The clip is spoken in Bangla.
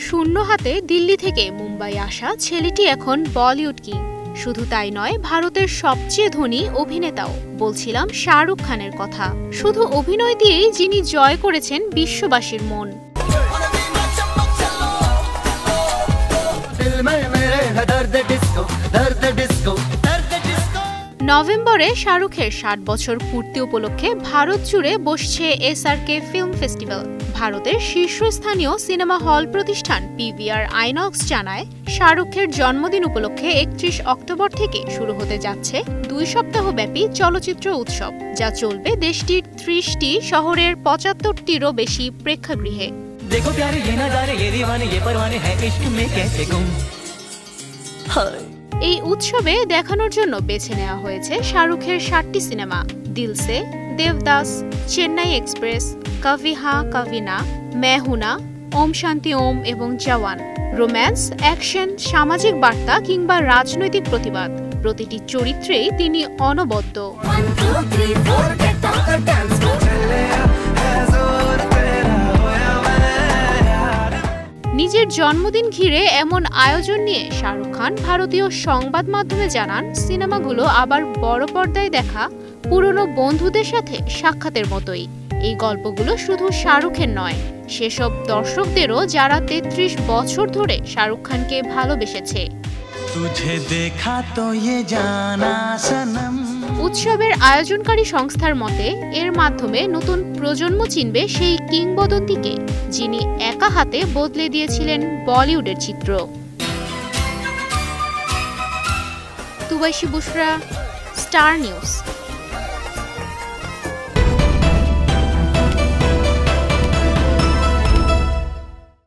শূন্য হাতে দিল্লি থেকে মুম্বাই আসা ছেলেটি এখন বলিউড কিং। শুধু তাই নয়, ভারতের সবচেয়ে ধনী অভিনেতাও। বলছিলাম শাহরুখ খানের কথা। শুধু অভিনয় দিয়েই যিনি জয় করেছেন বিশ্ববাসীর মন। নভেম্বরে শাহরুখের ৬০ বছর পূর্তি উপলক্ষে ভারত জুড়ে বসছে এসআরকে ফিল্ম ফেস্টিভ্যাল। ভারতের শীর্ষস্থানীয় সিনেমা হল প্রতিষ্ঠান পিভিআর আইনক্স জানায়, শাহরুখের জন্মদিন উপলক্ষে ৩১ অক্টোবর থেকে শুরু হতে যাচ্ছে ২ সপ্তাহব্যাপী চলচ্চিত্র উৎসব, যা চলবে দেশটির ৩০টি শহরের ৭৫টিরও বেশি প্রেক্ষাগৃহে। এই উৎসবে দেখানোর জন্য বেছে নেওয়া হয়েছে শাহরুখের ৭টি সিনেমা: দিল সে, দেবদাস, চেন্নাই এক্সপ্রেস, কভি হ্যাঁ কভি না, मैं हूं ना, ওম শান্তি ওম এবং জওয়ান। রোম্যান্স, অ্যাকশন, সামাজিক বার্তা কিংবা রাজনৈতিক প্রতিবাদ, প্রতিটি চরিত্রেই তিনি অনবদ্য। নিজের জন্মদিন ঘিরে এমন আয়োজন নিয়ে শাহরুখ খান ভারতীয় সংবাদ মাধ্যমে জানান, সিনেমাগুলো আবার বড় পর্দায় দেখা পুরনো বন্ধুদের সাথে সাক্ষাতের মতোই। এই গল্পগুলো শুধু শাহরুখের নয়, সেসব দর্শকদেরও যারা ৩৩ বছর ধরে শাহরুখ খানকে ভালোবেসেছে। উৎসবের আয়োজনকারী সংস্থার মতে, এর মাধ্যমে নতুন প্রজন্ম চিনবে সেই কিংবদন্তিকে, যিনি একা হাতে বদলে দিয়েছিলেন বলিউডের চিত্র। তুবাইশি বুশরা, স্টার নিউজ।